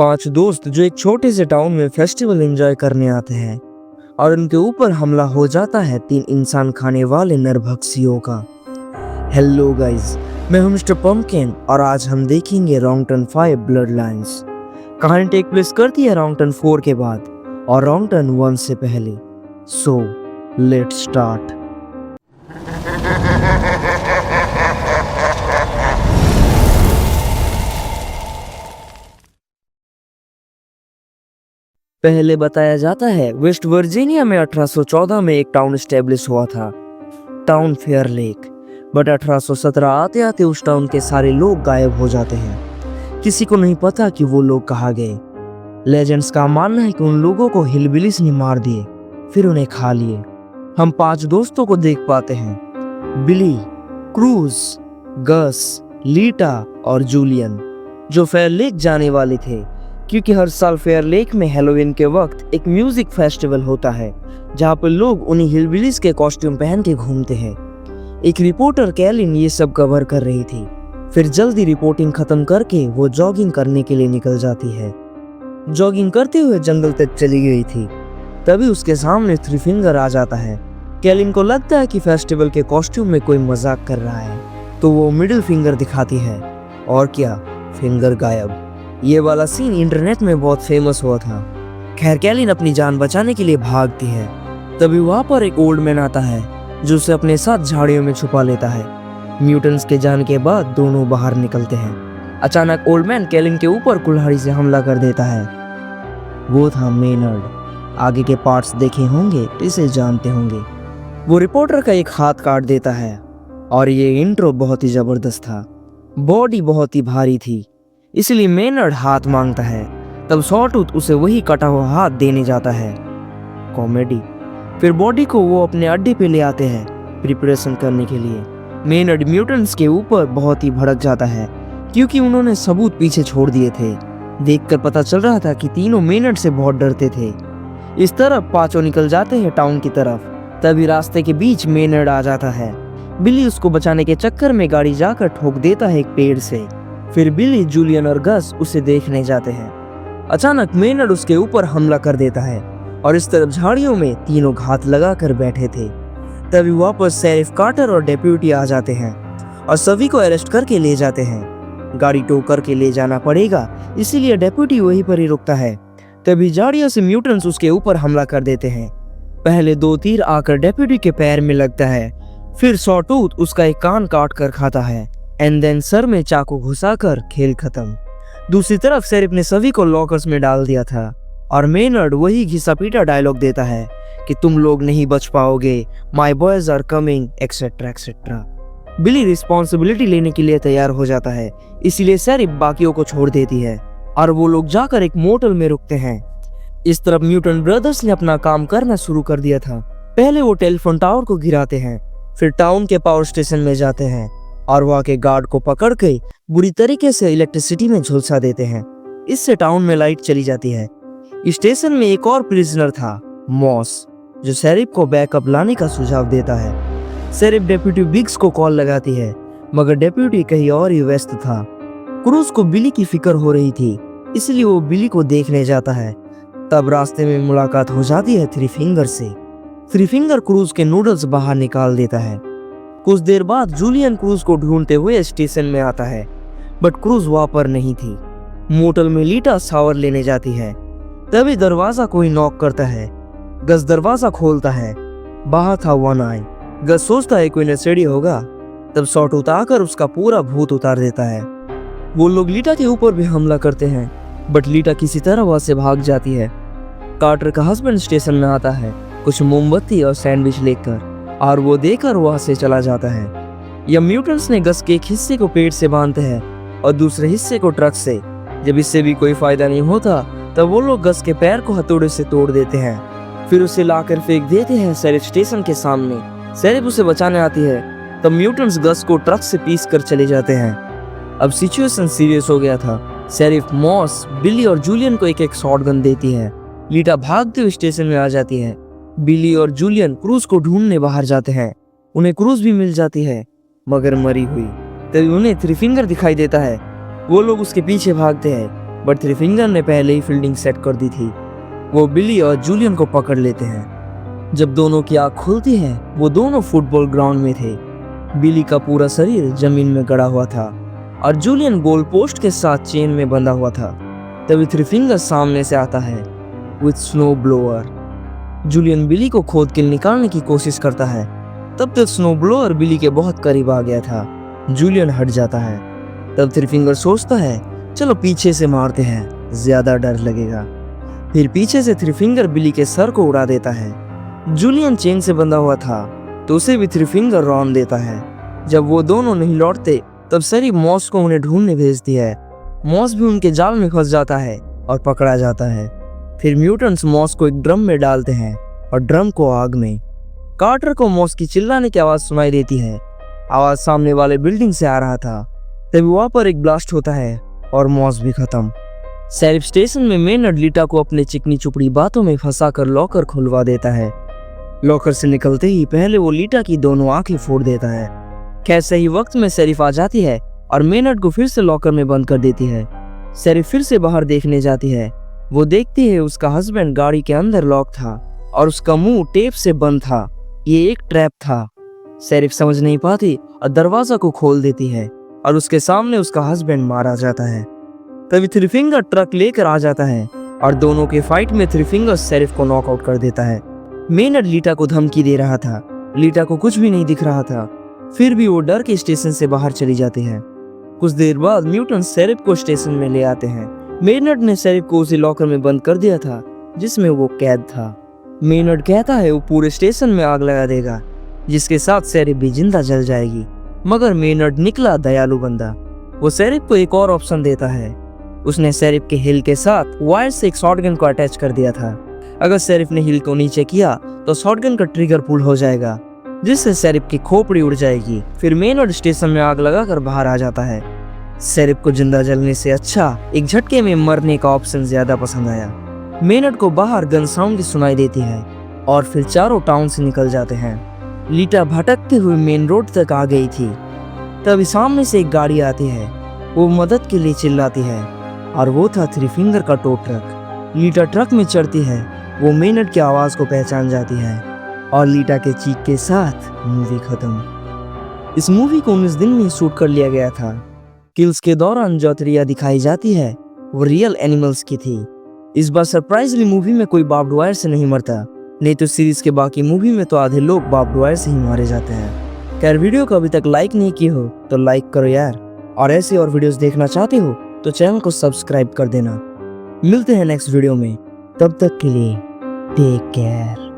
पांच दोस्त जो एक छोटे से टाउन में फेस्टिवल एंजॉय करने आते हैं और उनके ऊपर हमला हो जाता है तीन इंसान खाने वाले नरभक्षियों का। हेलो गाइस, मैं हूं मिस्टर पंपकिन और आज हम देखेंगे रॉन्ग टर्न 5 ब्लड लाइन्स। कहानी टेक प्लेस करती है रॉन्ग टर्न 4 के बाद और रॉन्ग टर्न 1 से पहले। So let's start. पहले बताया जाता है वेस्ट वर्जीनिया में 1814 में एक टाउन एस्टेब्लिश हुआ था, टाउन फेयर लेक। बट 1817 आते आते उस टाउन के सारे लोग गायब हो जाते हैं। किसी को नहीं पता कि वो लोग कहाँ गए। लेजेंड्स का मानना है कि उन लोगों को हिलबिलिस ने मार दिए, फिर उन्हें खा लिए। हम पांच दोस्तों को देख पाते हैं, बिली, क्रूज, गस, लीटा और जूलियन, जो फेयर लेक जाने वाले थे क्योंकि हर साल फेयर लेक में हैलोवीन के वक्त एक म्यूजिक फेस्टिवल होता है जहाँ पर लोग उन्हीं हिलबिलिस के कॉस्ट्यूम पहन के घूमते हैं। एक रिपोर्टर कैलिन ये सब कवर कर रही थी। फिर जल्दी रिपोर्टिंग खत्म करके वो जॉगिंग करने के लिए निकल जाती है। जॉगिंग करते हुए जंगल तक चली गई थी, तभी उसके सामने थ्री फिंगर आ जाता है। कैलिन को लगता है कि फेस्टिवल के कॉस्ट्यूम में कोई मजाक कर रहा है, तो वो मिडिल फिंगर दिखाती है और क्या, फिंगर गायब। ये वाला सीन इंटरनेट में बहुत फेमस हुआ था। खैर, कैलिन अपनी जान बचाने के लिए भागती है। तभी वहां पर एक ओल्ड मैन आता है जो उसे अपने साथ झाड़ियों में छुपा लेता है। म्यूटेंट्स के जाने के बाद दोनों बाहर निकलते हैं। अचानक ओल्ड मैन कैलिन के ऊपर कुल्हाड़ी से हमला कर देता है। वो था मेनर्ड। आगे के पार्ट्स देखे होंगे तो इसे जानते होंगे। वो रिपोर्टर का एक हाथ काट देता है और ये इंट्रो बहुत ही जबरदस्त था। बॉडी बहुत ही भारी थी, इसलिए मेनर्ड हाथ मांगता है। तब सॉटूथ उसे वही कटा हुआ हाथ देने जाता है। कॉमेडी। फिर बॉडी को वो अपने अड्डे पे ले आते हैं प्रिपरेशन करने के लिए। मेनर्ड म्यूटेंट्स के ऊपर बहुत ही भड़क जाता है क्योंकि उन्होंने सबूत पीछे छोड़ दिए थे। देखकर पता चल रहा था कि तीनों मेनर्ड से बहुत डरते थे। इस तरफ पांचों निकल जाते हैं टाउन की तरफ। तभी रास्ते के बीच मेनर्ड आ जाता है। बिली उसको बचाने के चक्कर में गाड़ी जाकर ठोक देता है एक पेड़ से। फिर बिली, जूलियन और गस उसे देखने जाते हैं। अचानक मेनर्ड उसके ऊपर हमला कर देता है और इस तरफ झाड़ियों में तीनों घात लगा कर बैठे थे। तभी वापस शेरिफ कार्टर और डेप्यूटी आ जाते हैं और सभी को अरेस्ट करके ले जाते हैं। गाड़ी टो करके ले जाना पड़ेगा, इसीलिए डेप्यूटी वहीं पर ही रुकता है। तभी झाड़ियों से म्यूटेंट्स उसके ऊपर हमला कर देते हैं। पहले दो तीर आकर डेप्यूटी के पैर में लगता है, फिर सॉटूथ उसका एक कान काट कर खाता है एंड देन सर में चाकू घुसाकर खेल खत्म। दूसरी तरफ शेरिफ ने सभी को लॉकर्स में डाल दिया था और मेनर्ड वही घिसा पीटा डायलॉग देता है कि तुम लोग नहीं बच पाओगे, my boys are coming, etcetera etcetera. बिली रिस्पॉन्सिबिलिटी लेने के लिए तैयार हो जाता है, इसीलिए शेरिफ बाकियों को छोड़ देती है और वो लोग जाकर एक मोटल में रुकते हैं। इस तरफ म्यूटेंट ब्रदर्स ने अपना काम करना शुरू कर दिया था। पहले वो टेलीफोन टावर को गिराते हैं, फिर टाउन के पावर स्टेशन में जाते हैं और वहाँ के गार्ड को पकड़ के बुरी तरीके से इलेक्ट्रिसिटी में झुलसा देते हैं। इससे टाउन में लाइट चली जाती है। स्टेशन में एक और प्रिजनर था, मॉस, जो शेरिफ को बैकअप लाने का सुझाव देता है। शेरिफ डेप्यूटी बिग्स को कॉल लगाती है, मगर डेप्यूटी कहीं और ही व्यस्त था। क्रूज को बिली की फिक्र हो रही थी, इसलिए वो बिली को देखने जाता है। तब रास्ते में मुलाकात हो जाती है थ्री फिंगर से। थ्री फिंगर क्रूज के नूडल्स बाहर निकाल देता है। कुछ देर बाद जूलियन क्रूज को ढूंढते हुए स्टेशन में आता है, बट क्रूज वहां पर नहीं थी। मोटल में लीटा शावर लेने जाती है। तभी दरवाजा कोई नॉक करता है। गस दरवाजा खोलता है। बाहर था वन आई। गस सोचता है कोई नशेड़ी होगा। तब सॉटूथ आकर उसका पूरा भूत उतार देता है। वो लोग लीटा के ऊपर भी हमला करते हैं, बट लीटा किसी तरह वहां से भाग जाती है। कार्टर का हस्बैंड स्टेशन में आता है कुछ मोमबत्ती और सैंडविच लेकर, और वो देकर वहां से चला जाता है। यह म्यूटेंट्स ने गस के एक हिस्से को पेड़ से बांधते हैं और दूसरे हिस्से को ट्रक से। जब इससे भी कोई फायदा नहीं होता तब वो लोग गस के पैर को हथौड़े से तोड़ देते हैं, फिर उसे लाकर फेंक देते हैं शेरिफ स्टेशन के सामने। शेरिफ उसे बचाने आती है, तब म्यूटेंट्स गस को ट्रक से पीस कर चले जाते हैं। अब सिचुएशन सीरियस हो गया था। शेरिफ मॉस, बिली और जूलियन को एक एक शॉटगन देती है। लीटा भागते हुए स्टेशन में आ जाती है। बिली और जूलियन क्रूज को ढूंढने बाहर जाते हैं। उन्हें क्रूज भी मिल जाती है, मगर मरी हुई। तभी उन्हें थ्री फिंगर दिखाई देता है। वो लोग उसके पीछे भागते हैं। बट थ्री फिंगर ने पहले ही फील्डिंग सेट कर दी थी। वो बिली और जूलियन को पकड़ लेते हैं। जब दोनों की आँख खुलती है वो दोनों फुटबॉल ग्राउंड में थे। बिली का पूरा शरीर जमीन में गड़ा हुआ था और जूलियन गोल पोस्ट के साथ चेन में बंधा हुआ था। तभी थ्री फिंगर सामने से आता है विथ स्नो ब्लोअर। जूलियन बिली को खोद के निकालने की कोशिश करता है। तब तक स्नो ब्लोअर बिली के बहुत करीब आ गया था। जूलियन हट जाता है। तब थ्री फिंगर सोचता है चलो पीछे से मारते हैं, ज्यादा डर लगेगा। फिर पीछे से थ्री फिंगर बिली के सर को उड़ा देता है। जूलियन चेन से बंधा हुआ था तो उसे भी थ्री फिंगर रौंद देता है। जब वो दोनों नहीं लौटते तब सरी मॉस को उन्हें ढूंढने भेजती है। मॉस भी उनके जाल में फंस जाता है और पकड़ा जाता है। फिर म्यूटेंट्स मॉस को एक ड्रम में डालते हैं और ड्रम को आग में। कार्टर को मॉस की चिल्लाने की आवाज सुनाई देती है। आवाज सामने वाले बिल्डिंग से आ रहा था। तभी वहां पर एक ब्लास्ट होता है और मॉस भी खत्म। शेरिफ स्टेशन में मेनर्ड लीटा को अपने चिकनी चुपड़ी बातों में फंसाकर लॉकर खुलवा देता है। लॉकर से निकलते ही पहले वो लीटा की दोनों आंखें फोड़ देता है। खैर सही वक्त में शेरिफ आ जाती है और मेनर्ड को फिर से लॉकर में बंद कर देती है। शेरिफ फिर से बाहर देखने जाती है। वो देखती है उसका हस्बैंड गाड़ी के अंदर लॉक था और उसका मुंह टेप से बंद था। ये एक ट्रैप था। शेरिफ समझ नहीं पाती और दरवाजा को खोल देती है और उसके सामने उसका हस्बैंड मारा जाता है। तभी थ्री फिंगर ट्रक लेकर आ जाता है और दोनों के फाइट में थ्री फिंगर शेरिफ को नॉकआउट कर देता है। मेनर्ड लीटा को धमकी दे रहा था। लीटा को कुछ भी नहीं दिख रहा था। फिर भी वो डर के स्टेशन से बाहर चली जाती है। कुछ देर बाद म्यूटेंट शेरिफ को स्टेशन में ले आते हैं। मेनर्ड ने शेरिफ को उसी लॉकर में बंद कर दिया था जिसमें वो कैद था। मेनर्ड कहता है वो पूरे स्टेशन में आग लगा देगा जिसके साथ शेरिफ भी जिंदा जल जाएगी। मगर मेनर्ड निकला दयालु बंदा। वो शेरिफ को एक और ऑप्शन देता है। उसने शेरिफ के हिल के साथ वायर से एक शॉटगन को अटैच कर दिया था। अगर शेरिफ ने हिल को नीचे किया तो शॉटगन का ट्रिगर पुल हो जाएगा जिससे शेरिफ की खोपड़ी उड़ जाएगी। फिर मेनर्ड स्टेशन में आग लगाकर बाहर आ जाता है। शेरिफ को जिंदा जलने से अच्छा एक झटके में मरने का ऑप्शन ज्यादा पसंद आया। मेनर्ड को बाहर गन साउंड की सुनाई देती है और फिर चारों टाउन से निकल जाते हैं। लीटा भटकते हुए मेन रोड तक आ गई थी। तभी सामने से एक गाड़ी आती है। वो मदद के लिए चिल्लाती है और वो था थ्री फिंगर का टो ट्रक। लीटा ट्रक में चढ़ती है। वो मेनर्ड की आवाज को पहचान जाती है और लीटा के चीख के साथ मूवी खत्म। इस मूवी को 19 दिन में शूट कर लिया गया था। किल्स के दौरान जो त्रिया दिखाई जाती है वो रियल एनिमल्स की थी। इस बार सरप्राइजली मूवी में कोई बार्ब्ड वायर से नहीं मरता, नहीं तो सीरीज के बाकी मूवी में तो आधे लोग बार्ब्ड वायर से ही मारे जाते हैं। खैर वीडियो को अभी तक लाइक नहीं किए हो तो लाइक करो यार, और ऐसी और वीडियोस देखना चाहते हो तो चैनल को सब्सक्राइब कर देना। मिलते हैं नेक्स्ट वीडियो में, तब तक के लिए टेक केयर।